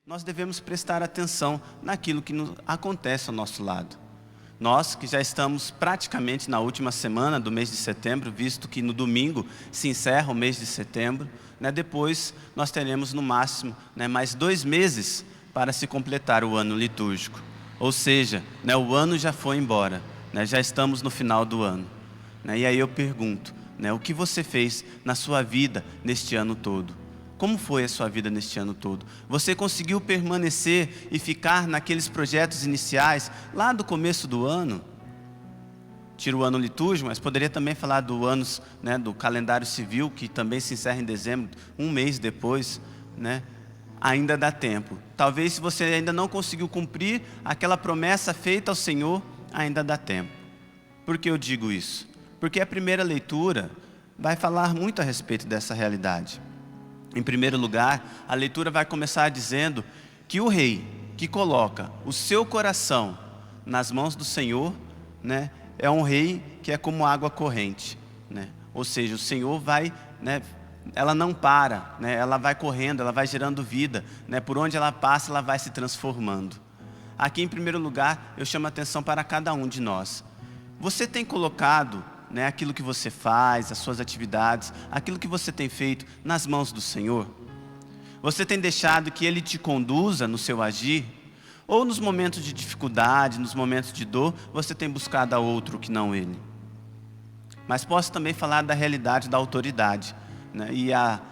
nós devemos prestar atenção naquilo que acontece ao nosso lado. Nós que já estamos praticamente na última semana do mês de setembro, visto que no domingo se encerra o mês de setembro, depois nós teremos no máximo mais 2 meses para se completar o ano litúrgico. Ou seja, o ano já foi embora, já estamos no final do ano. E aí eu pergunto, o que você fez na sua vida neste ano todo? Como foi a sua vida neste ano todo? Você conseguiu permanecer e ficar naqueles projetos iniciais lá do começo do ano? Tira o ano litúrgico, mas poderia também falar do anos, do calendário civil, que também se encerra em dezembro, 1 mês depois, ainda dá tempo. Talvez se você ainda não conseguiu cumprir aquela promessa feita ao Senhor, ainda dá tempo. Por que eu digo isso? Porque a primeira leitura vai falar muito a respeito dessa realidade. Em primeiro lugar, a leitura vai começar dizendo que o rei que coloca o seu coração nas mãos do Senhor, é um rei que é como água corrente, Ou seja, o Senhor vai, ela não para, ela vai correndo, ela vai gerando vida, por onde ela passa, ela vai se transformando. Aqui, em primeiro lugar, eu chamo a atenção para cada um de nós. Você tem colocado aquilo que você faz, as suas atividades, aquilo que você tem feito nas mãos do Senhor? Você tem deixado que Ele te conduza no seu agir? Ou nos momentos de dificuldade, nos momentos de dor, você tem buscado a outro que não Ele? Mas posso também falar da realidade da autoridade, E há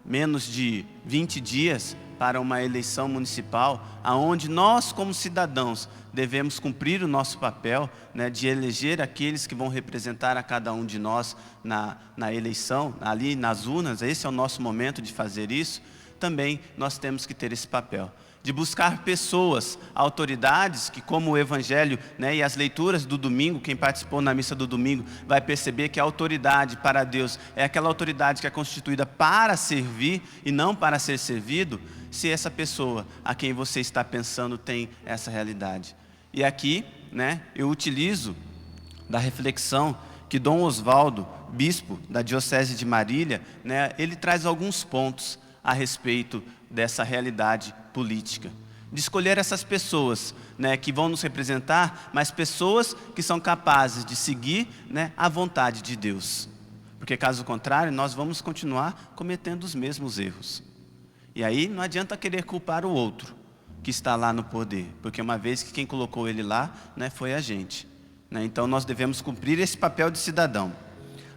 menos de 20 dias para uma eleição municipal, aonde nós como cidadãos devemos cumprir o nosso papel, de eleger aqueles que vão representar a cada um de nós na eleição, ali nas urnas. Esse é o nosso momento de fazer isso. Também nós temos que ter esse papel, de buscar pessoas, autoridades, que como o Evangelho e as leituras do domingo, quem participou na missa do domingo vai perceber que a autoridade para Deus é aquela autoridade que é constituída para servir e não para ser servido. Se essa pessoa a quem você está pensando tem essa realidade. E aqui, eu utilizo da reflexão que Dom Osvaldo, bispo da Diocese de Marília, ele traz alguns pontos a respeito dessa realidade política. De escolher essas pessoas, que vão nos representar, mas pessoas que são capazes de seguir, a vontade de Deus. Porque caso contrário, nós vamos continuar cometendo os mesmos erros. E aí não adianta querer culpar o outro que está lá no poder, porque uma vez que quem colocou ele lá, foi a gente. Então nós devemos cumprir esse papel de cidadão.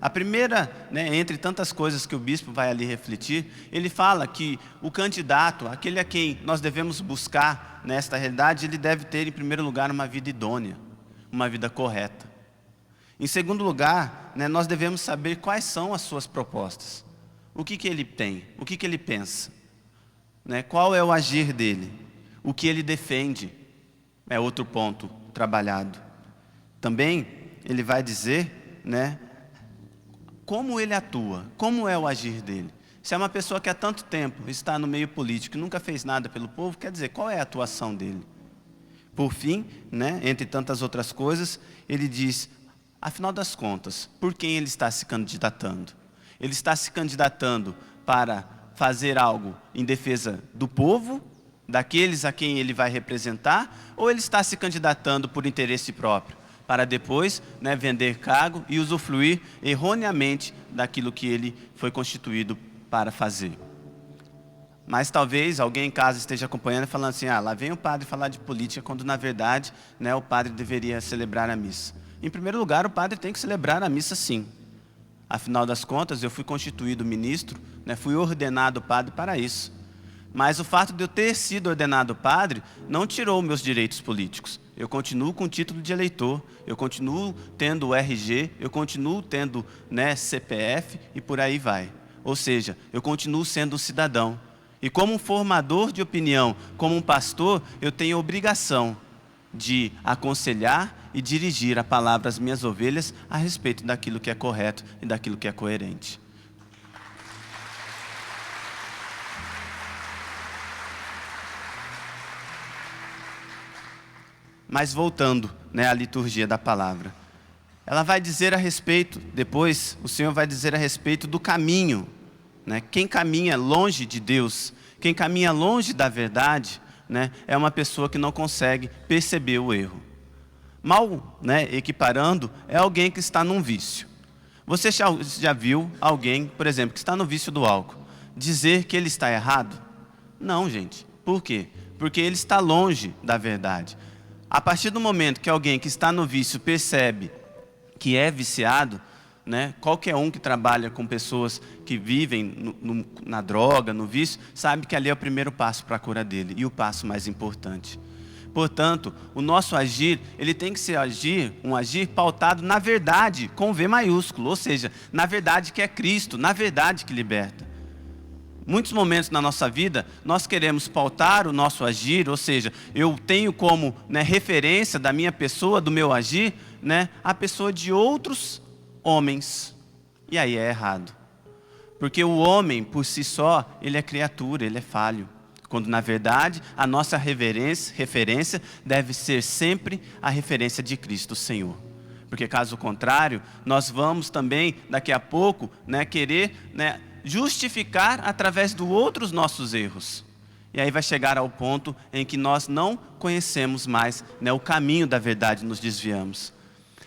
A primeira, entre tantas coisas que o bispo vai ali refletir, ele fala que o candidato, aquele a quem nós devemos buscar nesta realidade, ele deve ter em primeiro lugar uma vida idônea, uma vida correta. Em segundo lugar, nós devemos saber quais são as suas propostas. O que ele tem, o que ele pensa, qual é o agir dele, o que ele defende, é outro ponto trabalhado. Também ele vai dizer, como ele atua, como é o agir dele. Se é uma pessoa que há tanto tempo está no meio político e nunca fez nada pelo povo, quer dizer, qual é a atuação dele? Por fim, entre tantas outras coisas, ele diz, afinal das contas, por quem ele está se candidatando? Ele está se candidatando para fazer algo em defesa do povo, daqueles a quem ele vai representar, ou ele está se candidatando por interesse próprio, para depois vender cargo e usufruir erroneamente daquilo que ele foi constituído para fazer? Mas talvez alguém em casa esteja acompanhando e falando assim, lá vem o padre falar de política, quando na verdade o padre deveria celebrar a missa. Em primeiro lugar, o padre tem que celebrar a missa sim. Afinal das contas, eu fui constituído ministro, fui ordenado padre para isso. Mas o fato de eu ter sido ordenado padre não tirou meus direitos políticos. Eu continuo com o título de eleitor, eu continuo tendo o RG, eu continuo tendo CPF e por aí vai. Ou seja, eu continuo sendo um cidadão. E como um formador de opinião, como um pastor, eu tenho a obrigação de aconselhar e dirigir a palavra às minhas ovelhas a respeito daquilo que é correto e daquilo que é coerente. Mas voltando à liturgia da palavra, ela vai dizer a respeito, depois o Senhor vai dizer a respeito do caminho né? Quem caminha longe de Deus, quem caminha longe da verdade, né, é uma pessoa que não consegue perceber o erro. Mal, né, equiparando, é alguém que está num vício. Você já viu alguém, por exemplo, que está no vício do álcool, dizer que ele está errado? Não, gente. Por quê? Porque ele está longe da verdade. A partir do momento que alguém que está no vício percebe que é viciado, né, qualquer um que trabalha com pessoas que vivem na droga, no vício, sabe que ali é o primeiro passo para a cura dele e o passo mais importante. Portanto, o nosso agir, ele tem que ser um agir pautado na verdade, com V maiúsculo, ou seja, na verdade que é Cristo, na verdade que liberta. Muitos momentos na nossa vida, nós queremos pautar o nosso agir, ou seja, eu tenho como, né, referência da minha pessoa, do meu agir, né, a pessoa de outros homens. E aí é errado. Porque o homem, por si só, ele é criatura, ele é falho. Quando, na verdade, a nossa referência deve ser sempre a referência de Cristo, Senhor. Porque, caso contrário, nós vamos também, daqui a pouco, né, querer, né, justificar através do outros nossos erros. E aí vai chegar ao ponto em que nós não conhecemos mais, né, o caminho da verdade, nos desviamos.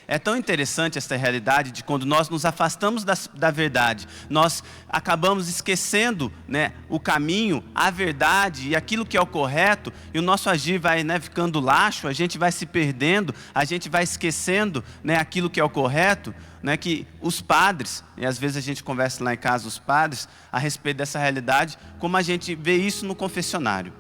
É tão interessante essa realidade de quando nós nos afastamos da verdade, nós acabamos esquecendo, né, o caminho, a verdade e aquilo que é o correto, e o nosso agir vai, né, ficando laxo, a gente vai se perdendo, a gente vai esquecendo, né, aquilo que é o correto, né, que os padres, e às vezes a gente conversa lá em casa, os padres, a respeito dessa realidade, como a gente vê isso no confessionário.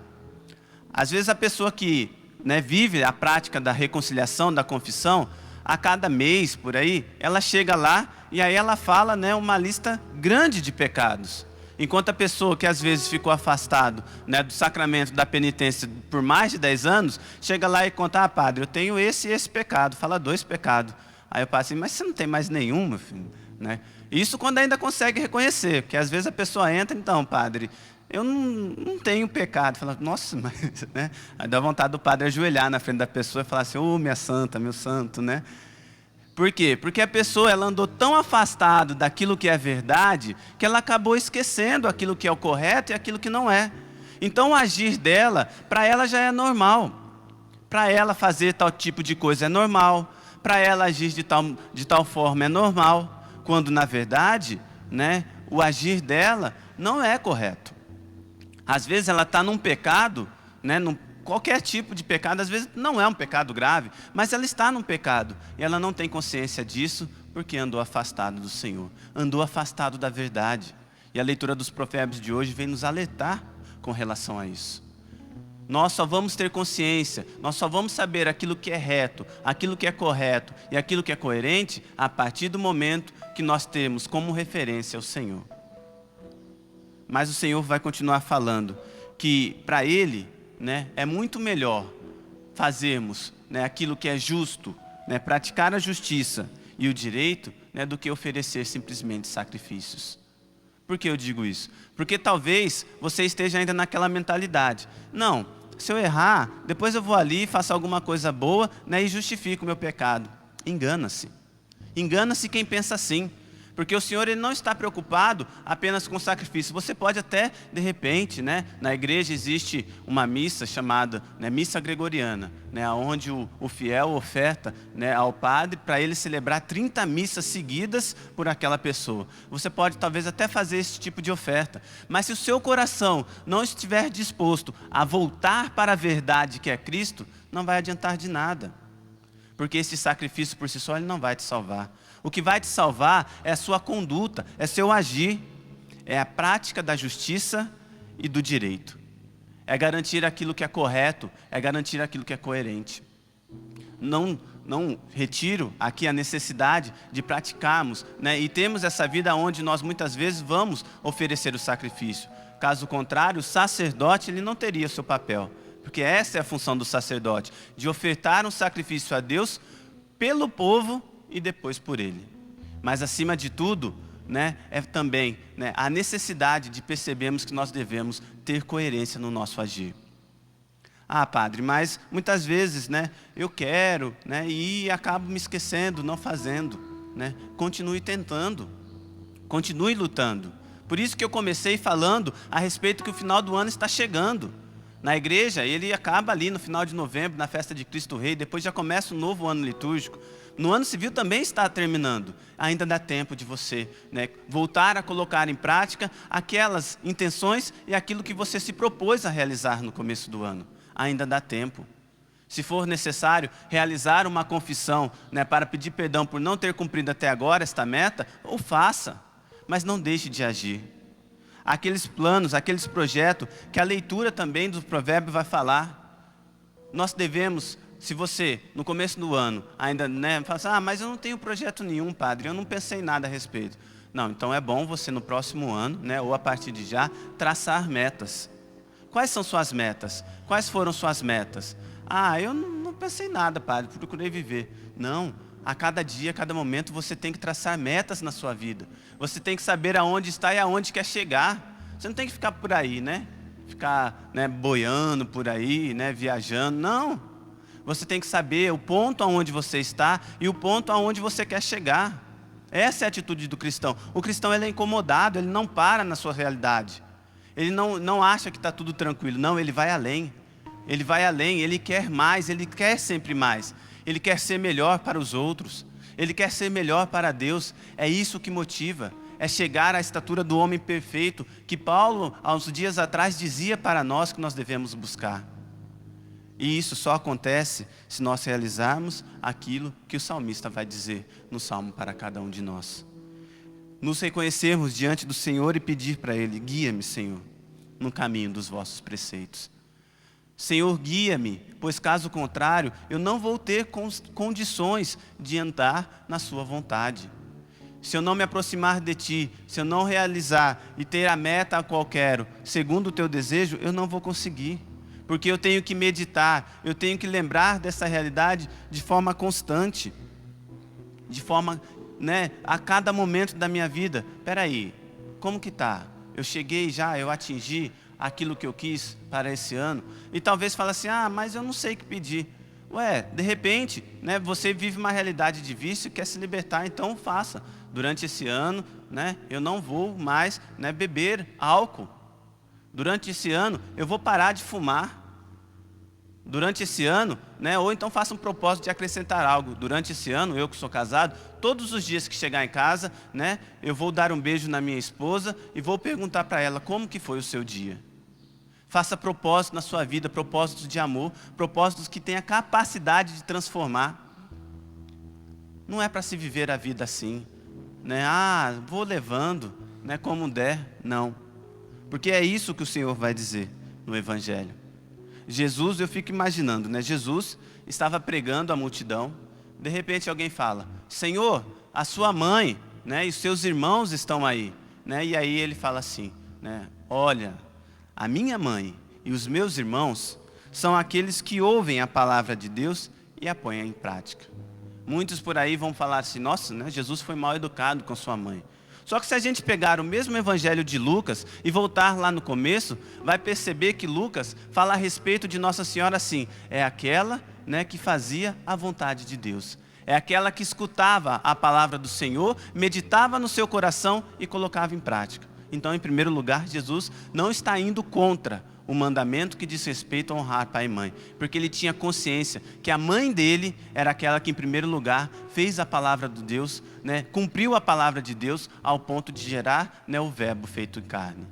Às vezes a pessoa que, né, vive a prática da reconciliação, da confissão, a cada mês, por aí, ela chega lá e aí ela fala, né, uma lista grande de pecados. Enquanto a pessoa que às vezes ficou afastado, né, do sacramento da penitência por mais de 10 anos, chega lá e conta, padre, eu tenho esse e esse pecado, fala 2 pecados. Aí eu passo assim, mas você não tem mais nenhum, meu filho? Né? Isso quando ainda consegue reconhecer, porque às vezes a pessoa entra, então, padre, eu não tenho pecado. Fala, nossa, mas, né? Aí dá vontade do padre ajoelhar na frente da pessoa e falar assim, minha santa, meu santo, né? Por quê? Porque a pessoa, ela andou tão afastada daquilo que é verdade, que ela acabou esquecendo aquilo que é o correto e aquilo que não é. Então o agir dela, para ela já é normal. Para ela fazer tal tipo de coisa é normal. Para ela agir de tal forma é normal. Quando na verdade, né, o agir dela não é correto. Às vezes ela está num pecado, né, qualquer tipo de pecado, às vezes não é um pecado grave, mas ela está num pecado e ela não tem consciência disso porque andou afastado do Senhor, andou afastado da verdade. E a leitura dos provérbios de hoje vem nos alertar com relação a isso. Nós só vamos ter consciência, nós só vamos saber aquilo que é reto, aquilo que é correto e aquilo que é coerente a partir do momento que nós temos como referência o Senhor. Mas o Senhor vai continuar falando que para Ele, né, é muito melhor fazermos, né, aquilo que é justo, né, praticar a justiça e o direito, né, do que oferecer simplesmente sacrifícios. Por que eu digo isso? Porque talvez você esteja ainda naquela mentalidade. Não, se eu errar, depois eu vou ali e faço alguma coisa boa, né, e justifico o meu pecado. Engana-se. Engana-se quem pensa assim. Porque o Senhor, Ele não está preocupado apenas com o sacrifício. Você pode até, de repente, né, na igreja existe uma missa chamada, né, missa gregoriana, né, onde o fiel oferta, né, ao padre para ele celebrar 30 missas seguidas por aquela pessoa. Você pode talvez até fazer esse tipo de oferta. Mas se o seu coração não estiver disposto a voltar para a verdade que é Cristo, não vai adiantar de nada. Porque esse sacrifício por si só, ele não vai te salvar. O que vai te salvar é a sua conduta, é seu agir, é a prática da justiça e do direito. É garantir aquilo que é correto, é garantir aquilo que é coerente. Não retiro aqui a necessidade de praticarmos, né, e temos essa vida onde nós muitas vezes vamos oferecer o sacrifício. Caso contrário, o sacerdote, ele não teria seu papel. Porque essa é a função do sacerdote, de ofertar um sacrifício a Deus pelo povo e depois por ele. Mas acima de tudo, né, é também, né, a necessidade de percebermos que nós devemos ter coerência no nosso agir. Padre, mas muitas vezes, né, eu quero, né, e acabo me esquecendo, não fazendo. Né? Continue tentando, continue lutando. Por isso que eu comecei falando a respeito que o final do ano está chegando. Na igreja, ele acaba ali no final de novembro, na festa de Cristo Rei, depois já começa um novo ano litúrgico. No ano civil também está terminando. Ainda dá tempo de você, né, voltar a colocar em prática aquelas intenções e aquilo que você se propôs a realizar no começo do ano. Ainda dá tempo. Se for necessário realizar uma confissão, né, para pedir perdão por não ter cumprido até agora esta meta, ou faça, mas não deixe de agir. Aqueles planos, aqueles projetos que a leitura também do provérbio vai falar. Nós devemos, se você, no começo do ano, ainda, né, fala assim, mas eu não tenho projeto nenhum, padre, eu não pensei em nada a respeito. Não, então é bom você no próximo ano, né, ou a partir de já, traçar metas. Quais são suas metas? Quais foram suas metas? Eu não pensei em nada, padre, procurei viver. Não, a cada dia, a cada momento, você tem que traçar metas na sua vida. Você tem que saber aonde está e aonde quer chegar. Você não tem que ficar por aí, né? Ficar, né, boiando por aí, né, viajando. Não. Você tem que saber o ponto aonde você está e o ponto aonde você quer chegar. Essa é a atitude do cristão. O cristão, ele é incomodado, ele não para na sua realidade. Ele não acha que está tudo tranquilo. Não, ele vai além. Ele vai além, ele quer mais, ele quer sempre mais. Ele quer ser melhor para os outros. Ele quer ser melhor para Deus. É isso que motiva. É chegar à estatura do homem perfeito que Paulo, há uns dias atrás, dizia para nós que nós devemos buscar. E isso só acontece se nós realizarmos aquilo que o salmista vai dizer no Salmo para cada um de nós. Nos reconhecermos diante do Senhor e pedir para Ele, guia-me, Senhor, no caminho dos vossos preceitos. Senhor, guia-me, pois caso contrário, eu não vou ter condições de andar na sua vontade. Se eu não me aproximar de Ti, se eu não realizar e ter a meta a qual quero, segundo o Teu desejo, eu não vou conseguir. Porque eu tenho que meditar, eu tenho que lembrar dessa realidade de forma constante. De forma, né, a cada momento da minha vida. Espera aí, como que está? Eu cheguei já, eu atingi aquilo que eu quis para esse ano, e talvez fale assim, mas eu não sei o que pedir. De repente, né, você vive uma realidade de vício e quer se libertar, então faça. Durante esse ano, né, eu não vou mais, né, beber álcool. Durante esse ano, eu vou parar de fumar. Durante esse ano, né, ou então faça um propósito de acrescentar algo. Durante esse ano, eu que sou casado, todos os dias que chegar em casa, né, eu vou dar um beijo na minha esposa e vou perguntar para ela como que foi o seu dia. Faça propósitos na sua vida, propósitos de amor, propósitos que tenham a capacidade de transformar. Não é para se viver a vida assim, né? Vou levando, né, como der. Não, porque é isso que o Senhor vai dizer no Evangelho. Jesus, eu fico imaginando, né? Jesus estava pregando à multidão, de repente alguém fala, Senhor, a sua mãe, né, e os seus irmãos estão aí, né? E aí ele fala assim, né, olha, a minha mãe e os meus irmãos são aqueles que ouvem a palavra de Deus e a põem em prática. Muitos por aí vão falar assim, nossa, né, Jesus foi mal educado com sua mãe. Só que se a gente pegar o mesmo evangelho de Lucas e voltar lá no começo, vai perceber que Lucas fala a respeito de Nossa Senhora assim, é aquela, né, que fazia a vontade de Deus. É aquela que escutava a palavra do Senhor, meditava no seu coração e colocava em prática. Então, em primeiro lugar, Jesus não está indo contra o mandamento que diz respeito a honrar pai e mãe, porque ele tinha consciência que a mãe dele era aquela que, em primeiro lugar, fez a palavra de Deus, né, cumpriu a palavra de Deus ao ponto de gerar, né, o verbo feito em carne.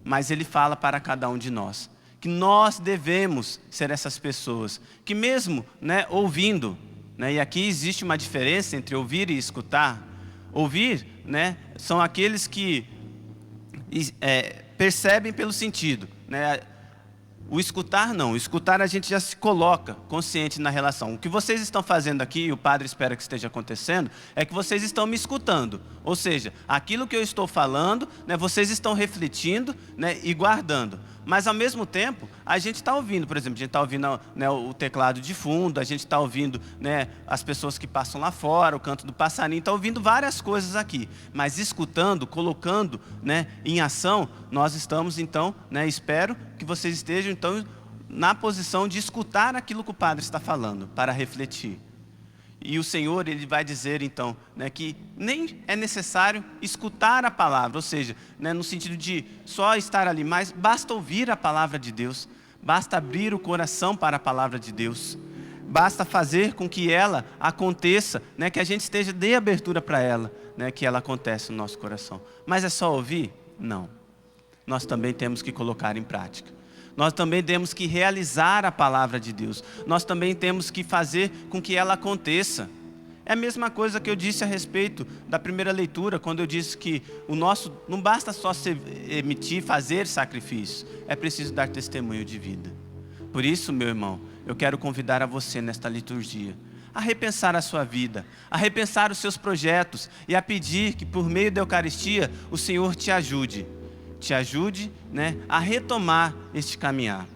Mas ele fala para cada um de nós que nós devemos ser essas pessoas que mesmo, né, ouvindo, né, e aqui existe uma diferença entre ouvir e escutar. Ouvir, né, são aqueles que percebem pelo sentido, né? O escutar não, o escutar a gente já se coloca consciente na relação. O que vocês estão fazendo aqui, e o padre espera que esteja acontecendo, é que vocês estão me escutando. Ou seja, aquilo que eu estou falando, né, vocês estão refletindo, né, e guardando. Mas ao mesmo tempo, a gente está ouvindo, por exemplo, a gente está ouvindo, né, o teclado de fundo, a gente está ouvindo, né, as pessoas que passam lá fora, o canto do passarinho, está ouvindo várias coisas aqui. Mas escutando, colocando, né, em ação, nós estamos então, né, espero que vocês estejam então na posição de escutar aquilo que o padre está falando, para refletir. E o Senhor, Ele vai dizer então, né, que nem é necessário escutar a palavra, ou seja, né, no sentido de só estar ali, mas basta ouvir a palavra de Deus, basta abrir o coração para a palavra de Deus, basta fazer com que ela aconteça, né, que a gente dê abertura para ela, né, que ela aconteça no nosso coração. Mas é só ouvir? Não. Nós também temos que colocar em prática. Nós também temos que realizar a palavra de Deus. Nós também temos que fazer com que ela aconteça. É a mesma coisa que eu disse a respeito da primeira leitura, quando eu disse que o nosso não basta só fazer sacrifício, é preciso dar testemunho de vida. Por isso, meu irmão, eu quero convidar a você nesta liturgia a repensar a sua vida, a repensar os seus projetos e a pedir que por meio da Eucaristia o Senhor te ajude. Te ajude, né, a retomar este caminhar.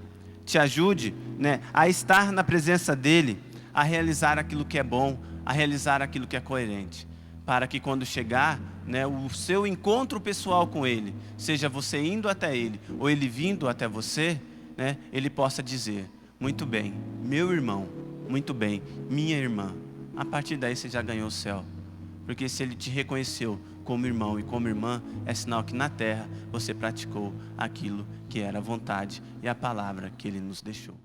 Te ajude, né, a estar na presença dEle, a realizar aquilo que é bom, a realizar aquilo que é coerente. Para que quando chegar, né, o seu encontro pessoal com Ele, seja você indo até Ele ou Ele vindo até você, né, Ele possa dizer: muito bem, meu irmão, muito bem, minha irmã. A partir daí você já ganhou o céu. Porque se Ele te reconheceu como irmão e como irmã, é sinal que na terra você praticou aquilo que era a vontade e a palavra que Ele nos deixou.